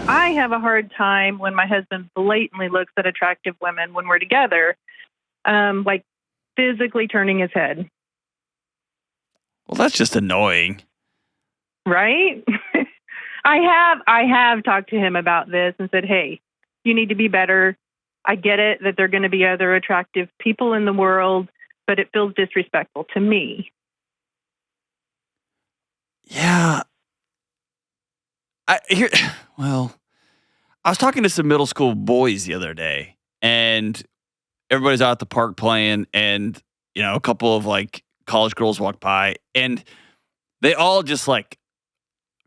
I have a hard time when my husband blatantly looks at attractive women when we're together, like physically turning his head. Well, that's just annoying. Right? I have talked to him about this and said, hey, you need to be better. I get it that there are going to be other attractive people in the world, but it feels disrespectful to me. Yeah. I was talking to some middle school boys the other day, and everybody's out at the park playing, and a couple of like college girls walk by, and they all just like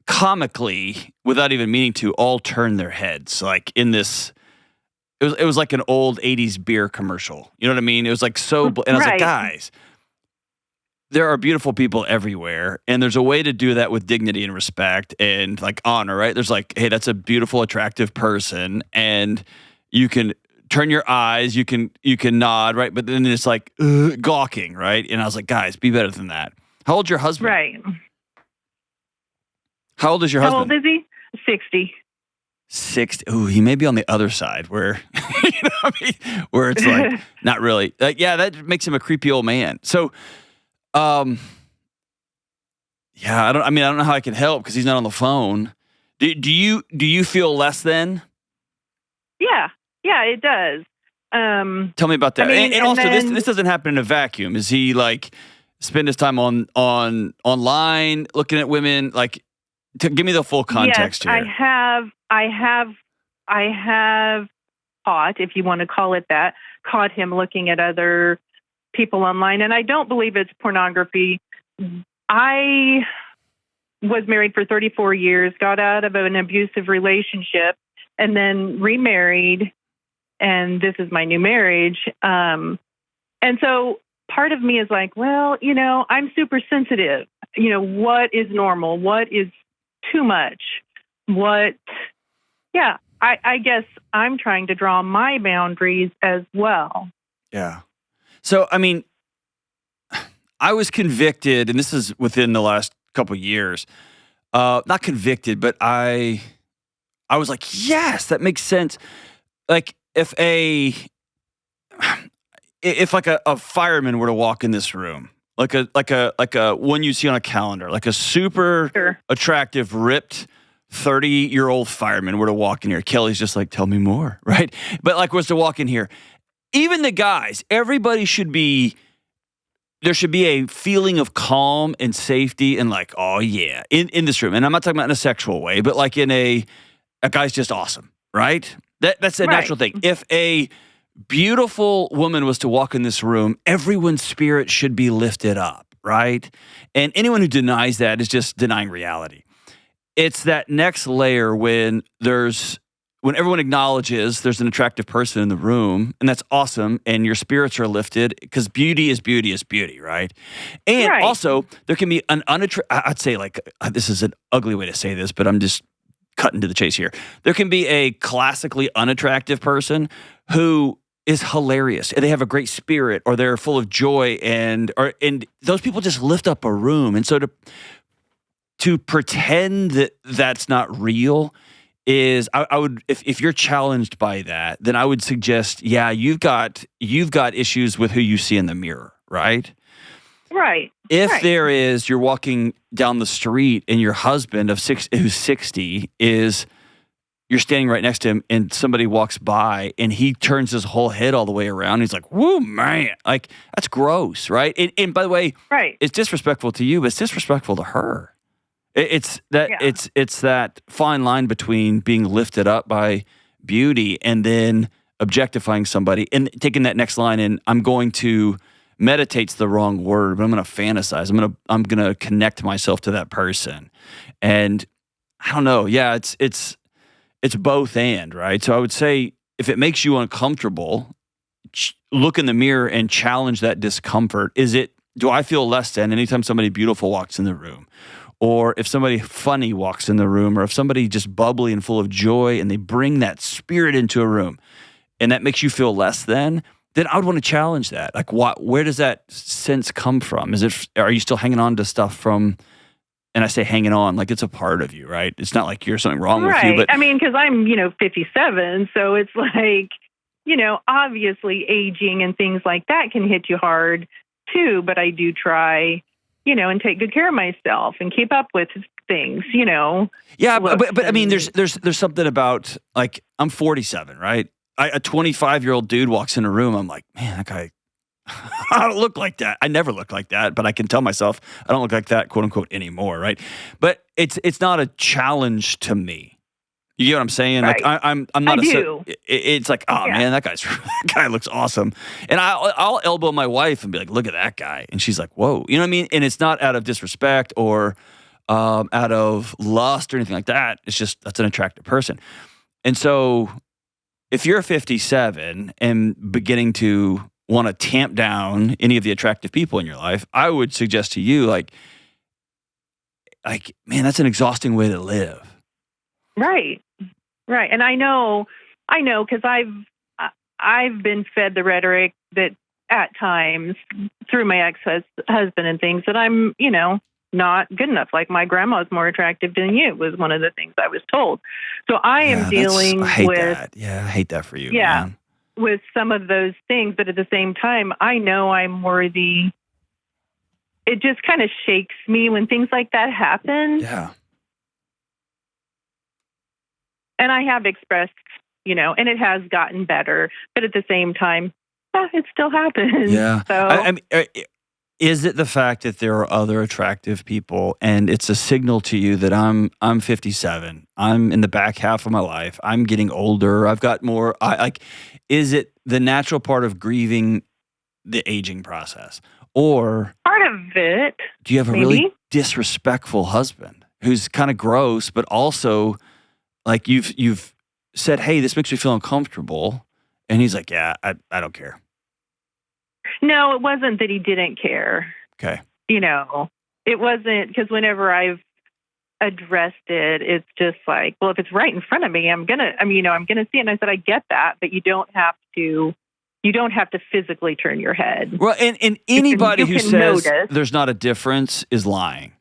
comically, without even meaning to, all turn their heads like in this. It was like an old 80s beer commercial. You know what I mean? It was like so, and I was like, guys, there are beautiful people everywhere, and there's a way to do that with dignity and respect and like honor, right? There's like, hey, that's a beautiful, attractive person, and you can turn your eyes, you can nod, right? But then it's like gawking, right? And I was like, guys, be better than that. How old's your husband? Right. How old is your husband? How old is he? 60. 60. Ooh, he may be on the other side where, where it's like not really. Yeah, that makes him a creepy old man. So, yeah, I don't know how I can help because he's not on the phone. Do you feel less than? Yeah, it does. Tell me about that. And also, this doesn't happen in a vacuum. Is he like spend his time online looking at women? Like, give me the full context here. I have caught, if you want to call it that, caught him looking at other people online, and I don't believe it's pornography. I was married for 34 years, got out of an abusive relationship, and then remarried, and this is my new marriage. And so part of me is like, well, I'm super sensitive. What is normal? What is too much? I guess I'm trying to draw my boundaries as well. Yeah. So, I was convicted, and this is within the last couple of years, not convicted, but I was like, yes, that makes sense. Like if like a fireman were to walk in this room, like a one you see on a calendar, like a super attractive, ripped 30-year-old fireman were to walk in here. Kelly's just like, tell me more, right? But like was to walk in here. Even the guys, everybody there should be a feeling of calm and safety and like, oh yeah, in this room. And I'm not talking about in a sexual way, but like in a guy's just awesome, right? That's a natural thing. If a beautiful woman was to walk in this room, everyone's spirit should be lifted up, right? And anyone who denies that is just denying reality. It's that next layer when everyone acknowledges there's an attractive person in the room, and that's awesome, and your spirits are lifted because beauty is beauty, right? And also, there can be an I'd say like, this is an ugly way to say this, but I'm just cutting to the chase here. There can be a classically unattractive person who is hilarious, and they have a great spirit, or they're full of joy, and those people just lift up a room. And so to pretend that that's not real is I would if you're challenged by that, then I would suggest, yeah, you've got issues with who you see in the mirror, right? Right. If there is, you're walking down the street and your husband who's 60 you're standing right next to him and somebody walks by and he turns his whole head all the way around. He's like, whoa, man, like that's gross, right? And by the way, it's disrespectful to you, but it's disrespectful to her. It's that fine line between being lifted up by beauty and then objectifying somebody and taking that next line and I'm going to meditate's the wrong word, but I'm going to fantasize. I'm going to connect myself to that person. And I don't know. Yeah, it's both and, right? So I would say if it makes you uncomfortable, look in the mirror and challenge that discomfort. Do I feel less than anytime somebody beautiful walks in the room? Or if somebody funny walks in the room, or if somebody just bubbly and full of joy and they bring that spirit into a room and that makes you feel less than, then I would want to challenge that. Like where does that sense come from? Are you still hanging on to stuff from and I say hanging on, like it's a part of you, right? It's not like you're something wrong with you, but I mean, because I'm 57, so it's like, obviously aging and things like that can hit you hard too. But I do try, and take good care of myself and keep up with things, Yeah, but I mean, there's something about, like, I'm 47, right? A 25-year-old dude walks in a room. I'm like, man, that guy. I don't look like that. I never look like that, but I can tell myself I don't look like that, quote unquote, anymore, right? But it's not a challenge to me. You get what I'm saying? Right. Like I'm not. It's like, oh Yeah. man, that guy looks awesome, and I'll elbow my wife and be like, look at that guy, and she's like, whoa, you know what I mean? And it's not out of disrespect or out of lust or anything like that. It's just that's an attractive person, and so if you're 57 and beginning to want to tamp down any of the attractive people in your life, I would suggest to you, like, man, that's an exhausting way to live. Right. And I know, because I've been fed the rhetoric that at times through my ex-husband and things that I'm, not good enough. Like my grandma's more attractive than you was one of the things I was told. So I am dealing with that. Yeah, I hate that for you. Yeah. Man. With some of those things, but at the same time, I know I'm worthy. It just kind of shakes me when things like that happen. Yeah. And I have expressed, and it has gotten better, but at the same time, it still happens. Yeah. So I mean, is it the fact that there are other attractive people and it's a signal to you that I'm 57, I'm in the back half of my life, I'm getting older, I've got more, is it the natural part of grieving the aging process? Or part of it. Do you have a really disrespectful husband who's kind of gross, but also like you've said, hey, this makes me feel uncomfortable, and he's like, yeah, I don't care. No, it wasn't that he didn't care. Okay. It wasn't, because whenever I've addressed it, it's just like, well, if it's right in front of me, I'm gonna see it. And I said, I get that, but you don't have to physically turn your head. Well, and anybody who says notice. There's not a difference is lying.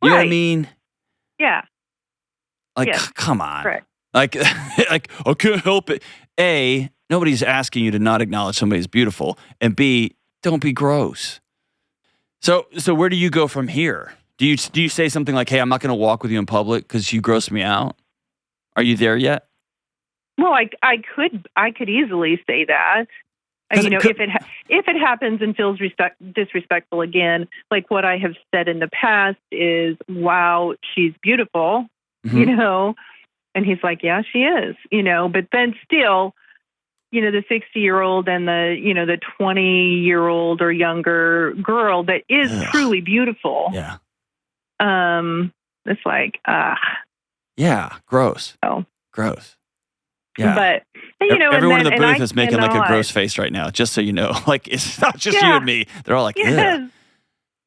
You know what I mean? Yeah. Like, yes. Come on. Correct. Like, I can't help it. A, nobody's asking you to not acknowledge somebody's beautiful. And B, don't be gross. So where do you go from here? Do you say something like, hey, I'm not going to walk with you in public because you gross me out? Are you there yet? Well, I could easily say that. If it happens and feels disrespectful again, like what I have said in the past is, wow, she's beautiful, and he's like, yeah, she is, but then still, the 60-year-old and the 20-year-old or younger girl that is truly beautiful. Yeah. It's like, yeah, gross. Oh. Gross. Yeah. But everyone in the booth is making like a gross face right now, just so you know. Like, it's not just you and me. They're all like, yes.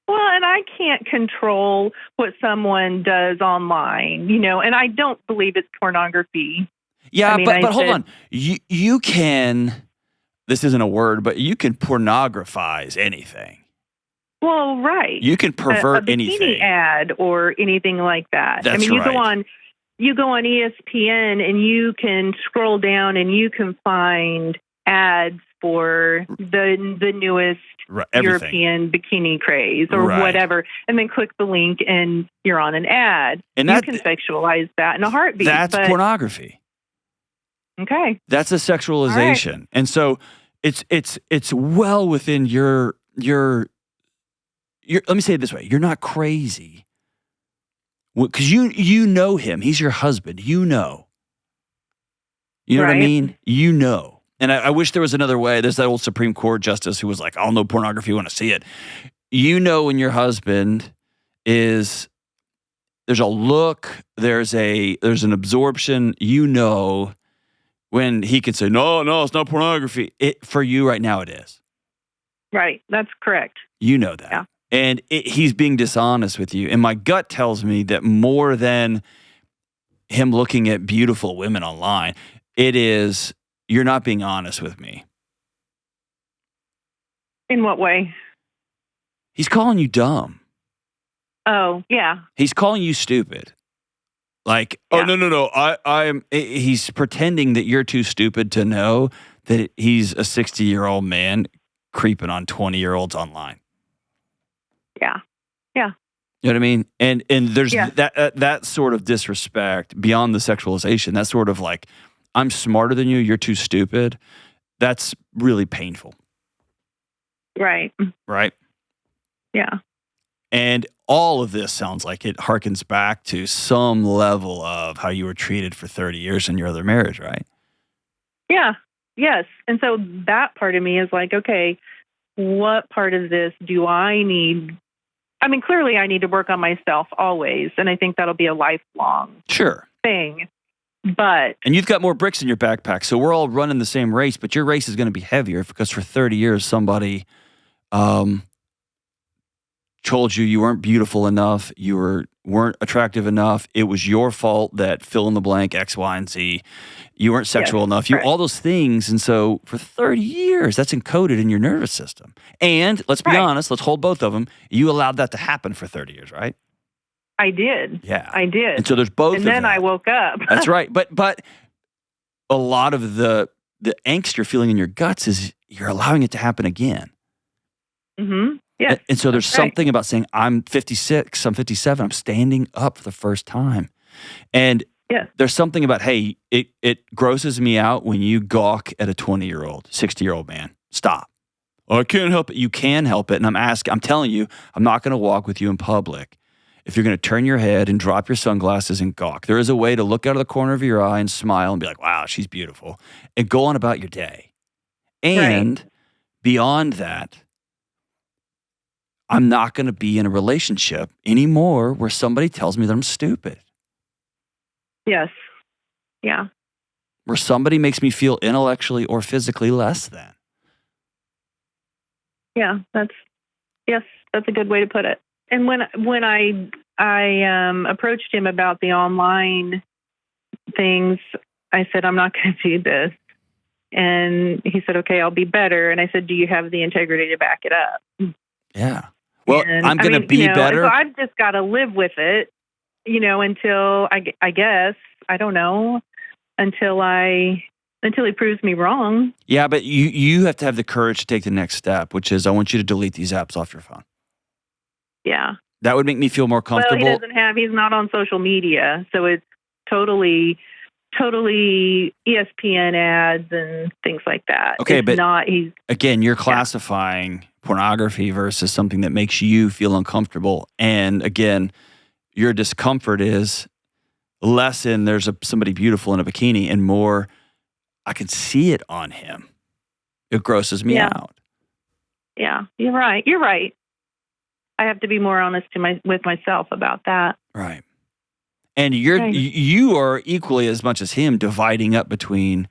Well, and I can't control what someone does online, and I don't believe it's pornography. Yeah, but hold on. You can, this isn't a word, but you can pornographize anything. Well, right. You can pervert a anything. Bikini ad or anything like that. That's you right. You go on ESPN and you can scroll down and you can find ads for the newest European bikini craze or whatever, and then click the link and you're on an ad. And you can sexualize that in a heartbeat. That's pornography. Okay. That's a sexualization. Right. And so it's well within your let me say it this way. You're not crazy. Because you know him. He's your husband. You know. You know what I mean? You know. And I wish there was another way. There's that old Supreme Court justice who was like, I'll know pornography when I see it. You know when your husband is, there's a look, there's an absorption. You know when he can say, no, it's not pornography. For you right now, it is. Right. That's correct. You know that. Yeah. And he's being dishonest with you. And my gut tells me that more than him looking at beautiful women online, it is, you're not being honest with me. In what way? He's calling you dumb. Oh, yeah. He's calling you stupid. Like, oh, Yeah. no. He's pretending that you're too stupid to know that he's a 60-year-old man creeping on 20-year-olds online. Yeah. Yeah. You know what I mean? And there's Yeah. that sort of disrespect beyond the sexualization. That sort of like, I'm smarter than you, you're too stupid. That's really painful. Right. Right? Yeah. And all of this sounds like it harkens back to some level of how you were treated for 30 years in your other marriage, right? Yeah. Yes. And so that part of me is like, okay, what part of this do I need? I mean, clearly I need to work on myself always. And I think that'll be a lifelong thing. But and you've got more bricks in your backpack. So we're all running the same race, but your race is going to be heavier because for 30 years, somebody told you weren't beautiful enough, you weren't attractive enough. It was your fault that fill in the blank X, Y, and Z. You weren't sexual enough. All those things. And so for 30 years, that's encoded in your nervous system. And let's be honest, let's hold both of them. You allowed that to happen for 30 years, right? I did. Yeah. I did. And so there's both and of then that. I woke up. That's right. But a lot of the angst you're feeling in your guts is you're allowing it to happen again. Mm-hmm. Yeah. And so there's something about saying, I'm 56, I'm 57, I'm standing up for the first time. And there's something about, hey, it grosses me out when you gawk at a 20-year-old, 60-year-old man. Stop. Oh, I can't help it. You can help it. And I'm telling you, I'm not going to walk with you in public. If you're going to turn your head and drop your sunglasses and gawk, there is a way to look out of the corner of your eye and smile and be like, wow, she's beautiful, and go on about your day. And beyond that, I'm not going to be in a relationship anymore where somebody tells me that I'm stupid. Yes. Yeah. Where somebody makes me feel intellectually or physically less than. Yeah, that's a good way to put it. And when I approached him about the online things, I said, I'm not going to do this. And he said, okay, I'll be better. And I said, do you have the integrity to back it up? Yeah. Well, I'm going to be better. So I've just got to live with it, until I guess, I don't know, until he proves me wrong. Yeah, but you have to have the courage to take the next step, which is I want you to delete these apps off your phone. Yeah. That would make me feel more comfortable. Well, he's not on social media, so it's totally ESPN ads and things like that. Okay, it's but again, you're classifying pornography versus something that makes you feel uncomfortable. And again, your discomfort is less in there's somebody beautiful in a bikini and more I can see it on him. It grosses me out. Yeah, you're right. I have to be more honest with myself about that. Right. And you are equally as much as him dividing up between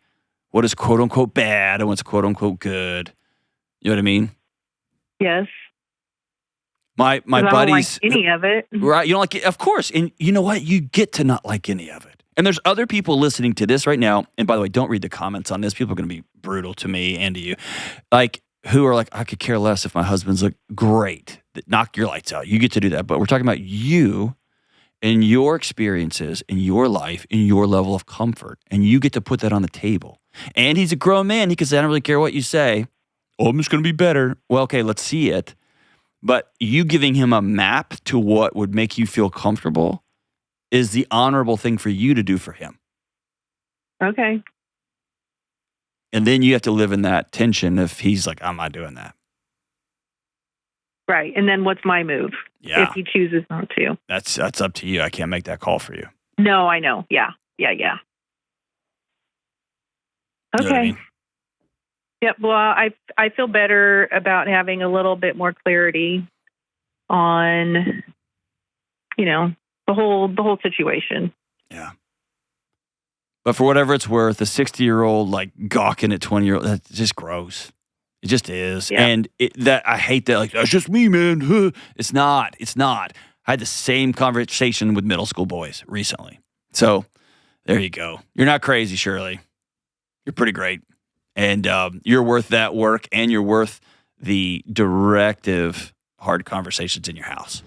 what is quote unquote bad and what's quote unquote good. You know what I mean? Yes. My buddies, I don't like any of it. Right? You don't like it, of course. And you know what? You get to not like any of it. And there's other people listening to this right now. And by the way, don't read the comments on this. People are going to be brutal to me and to you, who are like, I could care less if my husband's look great. Knock your lights out. You get to do that. But we're talking about you and your experiences in your life, in your level of comfort. And you get to put that on the table. And he's a grown man. He can say, I don't really care what you say. Oh, I'm just going to be better. Well, okay, let's see it. But you giving him a map to what would make you feel comfortable is the honorable thing for you to do for him. Okay. And then you have to live in that tension if he's like, I'm not doing that. Right. And then what's my move? Yeah. If he chooses not to. That's up to you. I can't make that call for you. No, I know. Yeah. Okay. You know what I mean? Yep. Well, I feel better about having a little bit more clarity on, the whole situation. Yeah. But for whatever it's worth, a 60-year-old gawking at 20-year-old, that's just gross. It just is. Yeah. And I hate that. That's just me, man. It's not. I had the same conversation with middle school boys recently. So there you go. You're not crazy, Shirley. You're pretty great. And you're worth that work, and you're worth the directive hard conversations in your house.